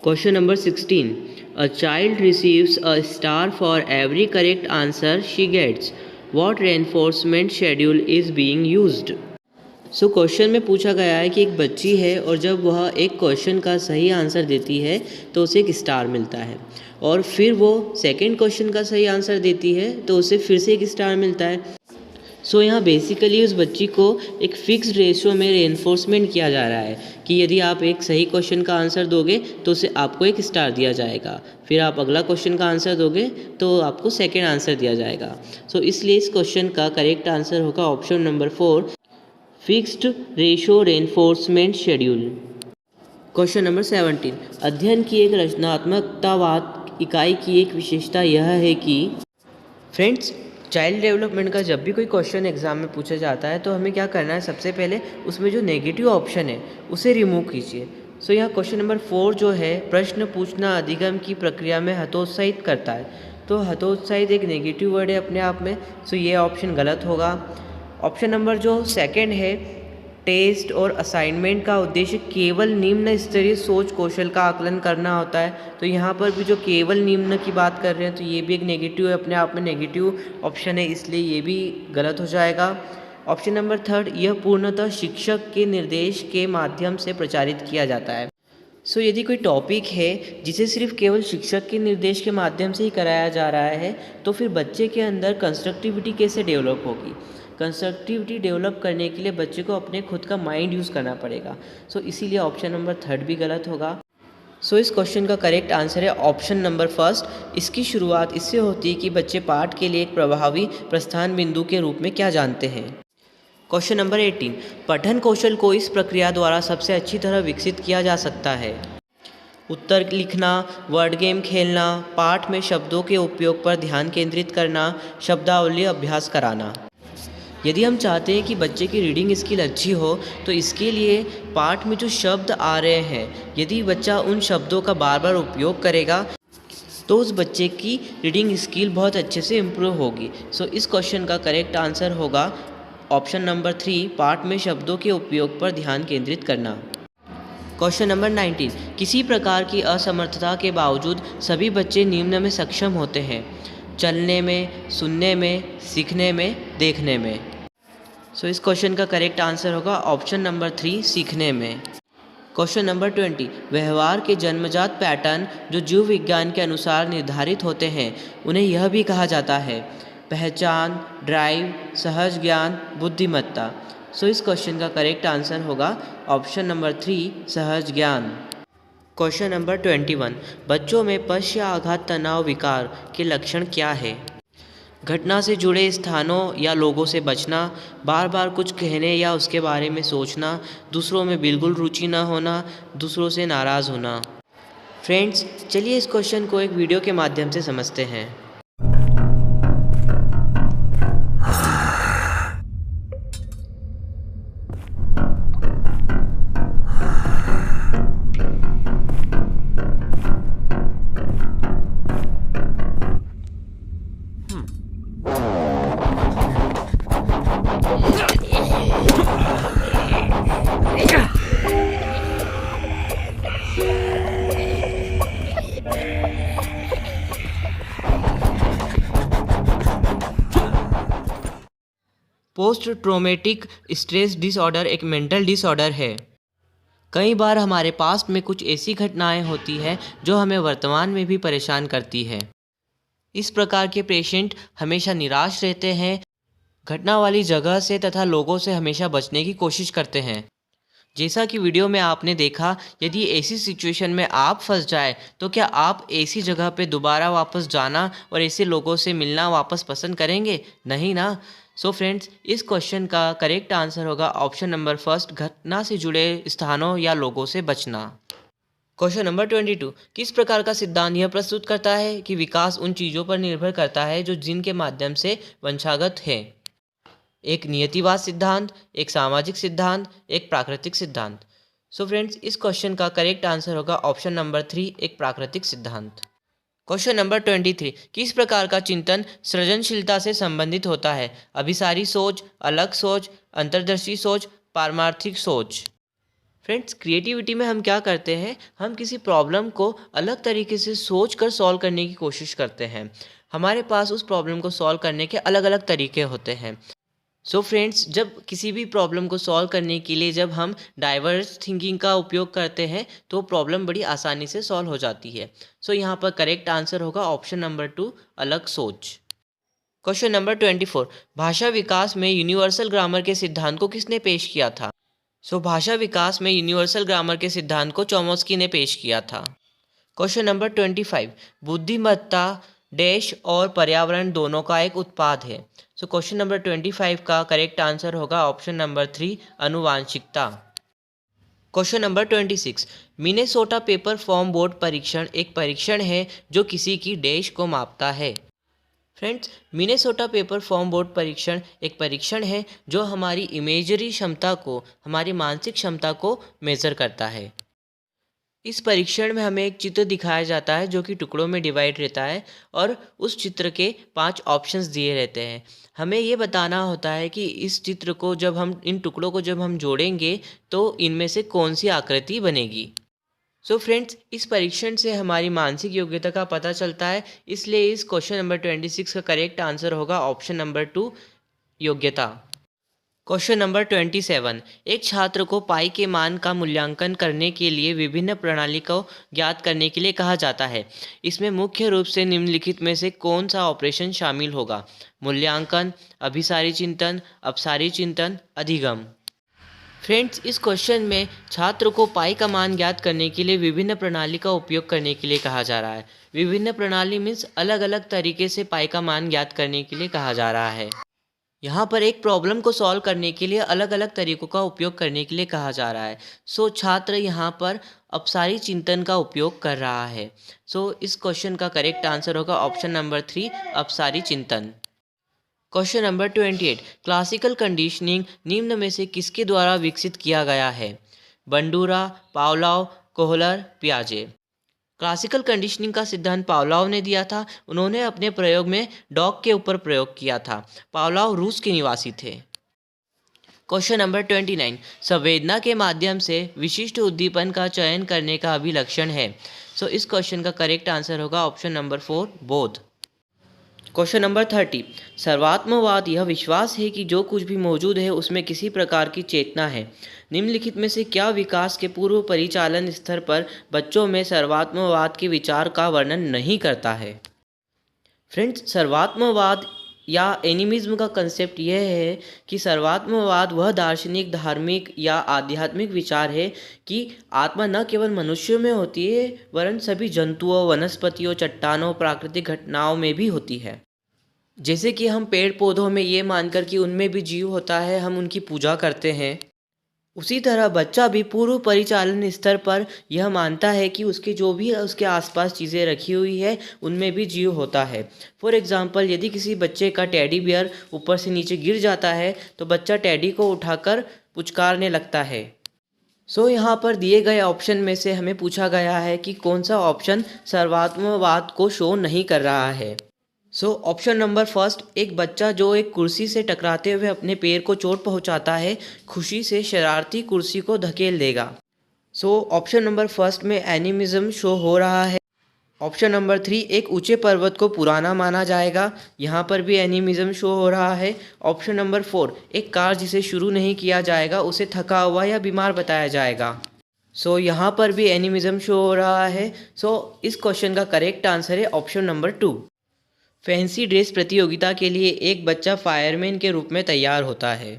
Question number 16. A child receives a star for every correct answer she gets. What reinforcement schedule is being used? So question में पूछा गया है कि एक बच्ची है और जब वह एक क्वेश्चन का सही आंसर देती है तो उसे एक स्टार मिलता है, और फिर वो सेकंड क्वेश्चन का सही आंसर देती है तो उसे फिर से एक स्टार मिलता है। सो यहाँ बेसिकली उस बच्ची को एक फिक्स्ड रेशियो में रेनफोर्समेंट किया जा रहा है कि यदि आप एक सही क्वेश्चन का आंसर दोगे तो उसे आपको एक स्टार दिया जाएगा, फिर आप अगला क्वेश्चन का आंसर दोगे तो आपको सेकेंड आंसर दिया जाएगा। सो इसलिए इस क्वेश्चन का करेक्ट आंसर होगा option number 4, fixed ratio reinforcement schedule. Question number 17. अध्ययन की एक रचनात्मकतावाद इकाई की एक विशेषता यह है कि फ्रेंड्स, चाइल्ड डेवलपमेंट का जब भी कोई क्वेश्चन एग्जाम में पूछा जाता है तो हमें क्या करना है, सबसे पहले उसमें जो नेगेटिव ऑप्शन है उसे रिमूव कीजिए। सो यहाँ क्वेश्चन नंबर 4 जो है, प्रश्न पूछना अधिगम की प्रक्रिया में हतोत्साहित करता है, तो हतोत्साहित एक नेगेटिव वर्ड है अपने आप में, सो ये ऑप्शन गलत होगा। ऑप्शन नंबर जो सेकंड है, टेस्ट और असाइनमेंट का उद्देश्य केवल निम्न स्तरीय सोच कौशल का आकलन करना होता है, तो यहाँ पर भी जो केवल निम्न की बात कर रहे हैं तो ये भी एक नेगेटिव है, अपने आप में नेगेटिव ऑप्शन है, इसलिए ये भी गलत हो जाएगा। ऑप्शन नंबर 3, यह पूर्णतः शिक्षक के निर्देश के माध्यम से प्रचारित किया जाता है। सो यदि कोई टॉपिक है जिसे सिर्फ केवल शिक्षक के निर्देश के माध्यम से ही कराया जा रहा है तो फिर बच्चे के अंदर कंस्ट्रक्टिविटी कैसे डेवलप होगी। कंस्ट्रक्टिविटी डेवलप करने के लिए बच्चे को अपने खुद का माइंड यूज़ करना पड़ेगा। सो इसीलिए ऑप्शन नंबर 3 भी गलत होगा। सो इस क्वेश्चन का करेक्ट आंसर है ऑप्शन नंबर 1। इसकी शुरुआत इससे होती है कि बच्चे पाठ के लिए एक प्रभावी प्रस्थान बिंदु के रूप में क्या जानते हैं। क्वेश्चन नंबर 18, पठन कौशल को इस प्रक्रिया द्वारा सबसे अच्छी तरह विकसित किया जा सकता है। उत्तर लिखना, वर्ड गेम खेलना, पाठ में शब्दों के उपयोग पर ध्यान केंद्रित करना, शब्दावली अभ्यास कराना। यदि हम चाहते हैं कि बच्चे की रीडिंग स्किल अच्छी हो तो इसके लिए पाठ में जो शब्द आ रहे हैं यदि बच्चा उन शब्दों का बार बार उपयोग करेगा तो उस बच्चे की रीडिंग स्किल बहुत अच्छे से इम्प्रूव होगी। सो इस क्वेश्चन का करेक्ट आंसर होगा ऑप्शन नंबर 3, पाठ में शब्दों के उपयोग पर ध्यान केंद्रित करना। क्वेश्चन नंबर 19, किसी प्रकार की असमर्थता के बावजूद सभी बच्चे निम्न में सक्षम होते हैं, चलने में, सुनने में, सीखने में, देखने में। सो इस क्वेश्चन का करेक्ट आंसर होगा ऑप्शन नंबर 3, सीखने में। क्वेश्चन नंबर 20, व्यवहार के जन्मजात पैटर्न जो जीव विज्ञान के अनुसार निर्धारित होते हैं उन्हें यह भी कहा जाता है, पहचान, ड्राइव, सहज ज्ञान, बुद्धिमत्ता। सो इस क्वेश्चन का करेक्ट आंसर होगा ऑप्शन नंबर 3, सहज ज्ञान। क्वेश्चन नंबर 21, बच्चों में पश्च या आघात तनाव विकार के लक्षण क्या है। घटना से जुड़े स्थानों या लोगों से बचना, बार बार कुछ कहने या उसके बारे में सोचना, दूसरों में बिल्कुल रुचि न होना, दूसरों से नाराज़ होना। फ्रेंड्स, चलिए इस क्वेश्चन को एक वीडियो के माध्यम से समझते हैं। पोस्ट ट्रॉमेटिक स्ट्रेस डिसऑर्डर एक मेंटल डिसऑर्डर है। कई बार हमारे पास में कुछ ऐसी घटनाएं होती हैं जो हमें वर्तमान में भी परेशान करती है। इस प्रकार के पेशेंट हमेशा निराश रहते हैं, घटना वाली जगह से तथा लोगों से हमेशा बचने की कोशिश करते हैं। जैसा कि वीडियो में आपने देखा, यदि ऐसी सिचुएशन में आप फंस जाए तो क्या आप ऐसी जगह पे दोबारा वापस जाना और ऐसे लोगों से मिलना वापस पसंद करेंगे? नहीं ना। सो फ्रेंड्स, इस क्वेश्चन का करेक्ट आंसर होगा ऑप्शन नंबर 1, घटना से जुड़े स्थानों या लोगों से बचना। क्वेश्चन नंबर 22, किस प्रकार का सिद्धांत यह प्रस्तुत करता है कि विकास उन चीज़ों पर निर्भर करता है जो जिनके माध्यम से वंशागत है। एक नियतिवाद सिद्धांत, एक सामाजिक सिद्धांत, एक प्राकृतिक सिद्धांत। सो फ्रेंड्स, इस क्वेश्चन का करेक्ट आंसर होगा ऑप्शन नंबर 3, एक प्राकृतिक सिद्धांत। क्वेश्चन नंबर 23, किस प्रकार का चिंतन सृजनशीलता से संबंधित होता है। अभिसारी सोच, अलग सोच, अंतर्दर्शी सोच, पारमार्थिक सोच। फ्रेंड्स, क्रिएटिविटी में हम क्या करते हैं, हम किसी प्रॉब्लम को अलग तरीके से सोच कर सॉल्व करने की कोशिश करते हैं। हमारे पास उस प्रॉब्लम को सॉल्व करने के अलग अलग तरीके होते हैं। सो फ्रेंड्स, जब किसी भी प्रॉब्लम को सॉल्व करने के लिए जब हम डाइवर्स थिंकिंग का उपयोग करते हैं तो प्रॉब्लम बड़ी आसानी से सॉल्व हो जाती है। सो यहाँ पर करेक्ट आंसर होगा ऑप्शन नंबर 2, अलग सोच। क्वेश्चन नंबर 24, भाषा विकास में यूनिवर्सल ग्रामर के सिद्धांत को किसने पेश किया था? सो भाषा विकास में यूनिवर्सल ग्रामर के सिद्धांत को चॉम्स्की ने पेश किया था। क्वेश्चन नंबर 25, बुद्धिमत्ता डैश और पर्यावरण दोनों का एक उत्पाद है। सो क्वेश्चन नंबर 25 का करेक्ट आंसर होगा ऑप्शन नंबर 3, अनुवांशिकता। Question number 26, Minnesota paper form board परीक्षण एक परीक्षण है जो किसी की डैश को मापता है। Friends, Minnesota paper form board परीक्षण एक परीक्षण है जो हमारी इमेजरी क्षमता को, हमारी मानसिक क्षमता को मेज़र करता है। इस परीक्षण में हमें एक चित्र दिखाया जाता है जो कि टुकड़ों में डिवाइड रहता है और उस चित्र के 5 ऑप्शंस दिए रहते हैं। हमें ये बताना होता है कि इस चित्र को जब हम, इन टुकड़ों को जब हम जोड़ेंगे तो इनमें से कौन सी आकृति बनेगी। सो फ्रेंड्स, इस परीक्षण से हमारी मानसिक योग्यता का पता चलता है, इसलिए इस क्वेश्चन नंबर 26 का करेक्ट आंसर होगा ऑप्शन नंबर 2, योग्यता। क्वेश्चन नंबर 27, एक छात्र को पाई के मान का मूल्यांकन करने के लिए विभिन्न प्रणाली को ज्ञात करने के लिए कहा जाता है। इसमें मुख्य रूप से निम्नलिखित में से कौन सा ऑपरेशन शामिल होगा? मूल्यांकन, अभिसारी चिंतन, अपसारी चिंतन, अधिगम। फ्रेंड्स, इस क्वेश्चन में छात्र को पाई का मान ज्ञात करने के लिए विभिन्न प्रणाली का उपयोग करने के लिए कहा जा रहा है। विभिन्न प्रणाली मीन्स अलग अलग तरीके से पाई का मान ज्ञात करने के लिए कहा जा रहा है। यहाँ पर एक प्रॉब्लम को सॉल्व करने के लिए अलग अलग तरीकों का उपयोग करने के लिए कहा जा रहा है। सो छात्र यहाँ पर अपसारी चिंतन का उपयोग कर रहा है। सो इस क्वेश्चन का करेक्ट आंसर होगा ऑप्शन नंबर 3, अपसारी चिंतन। क्वेश्चन नंबर 28, क्लासिकल कंडीशनिंग निम्न में से किसके द्वारा विकसित किया गया है? बंडूरा, पावलोव, कोहलर, पियाजे। क्लासिकल कंडीशनिंग का सिद्धांत पावलोव ने दिया था। उन्होंने अपने प्रयोग में डॉग के ऊपर प्रयोग किया था। पावलोव रूस के निवासी थे। क्वेश्चन नंबर 29, संवेदना के माध्यम से विशिष्ट उद्दीपन का चयन करने का अभिलक्षण है। सो इस क्वेश्चन का करेक्ट आंसर होगा ऑप्शन नंबर 4, बोध। क्वेश्चन नंबर 30, सर्वात्मवाद यह विश्वास है कि जो कुछ भी मौजूद है उसमें किसी प्रकार की चेतना है। निम्नलिखित में से क्या विकास के पूर्व परिचालन स्तर पर बच्चों में सर्वात्मवाद के विचार का वर्णन नहीं करता है? फ्रेंड्स, सर्वात्मवाद या एनिमिज्म का कंसेप्ट यह है कि सर्वात्मवाद वह दार्शनिक, धार्मिक या आध्यात्मिक विचार है कि आत्मा न केवल मनुष्यों में होती है वरन सभी जंतुओं, वनस्पतियों, चट्टानों, प्राकृतिक घटनाओं में भी होती है। जैसे कि हम पेड़ पौधों में ये मानकर कि उनमें भी जीव होता है, हम उनकी पूजा करते हैं, उसी तरह बच्चा भी पूर्व परिचालन स्तर पर यह मानता है कि उसके जो भी उसके आसपास चीज़ें रखी हुई है उनमें भी जीव होता है। फॉर एग्जांपल, यदि किसी बच्चे का टेडी बियर ऊपर से नीचे गिर जाता है तो बच्चा टेडी को उठाकर पुचकारने लगता है। सो यहाँ पर दिए गए ऑप्शन में से हमें पूछा गया है कि कौन सा ऑप्शन सर्वात्मवाद को शो नहीं कर रहा है। सो ऑप्शन नंबर फर्स्ट, एक बच्चा जो एक कुर्सी से टकराते हुए अपने पैर को चोट पहुंचाता है, खुशी से शरारती कुर्सी को धकेल देगा। सो ऑप्शन नंबर फर्स्ट में एनिमिज्म शो हो रहा है। ऑप्शन नंबर 3, एक ऊंचे पर्वत को पुराना माना जाएगा, यहाँ पर भी एनिमिज्म शो हो रहा है। ऑप्शन नंबर 4, एक कार जिसे शुरू नहीं किया जाएगा उसे थका हुआ या बीमार बताया जाएगा। सो यहाँ पर भी एनिमिज्म शो हो रहा है। सो इस क्वेश्चन का करेक्ट आंसर है ऑप्शन नंबर 2। फैंसी ड्रेस प्रतियोगिता के लिए एक बच्चा फायरमैन के रूप में तैयार होता है।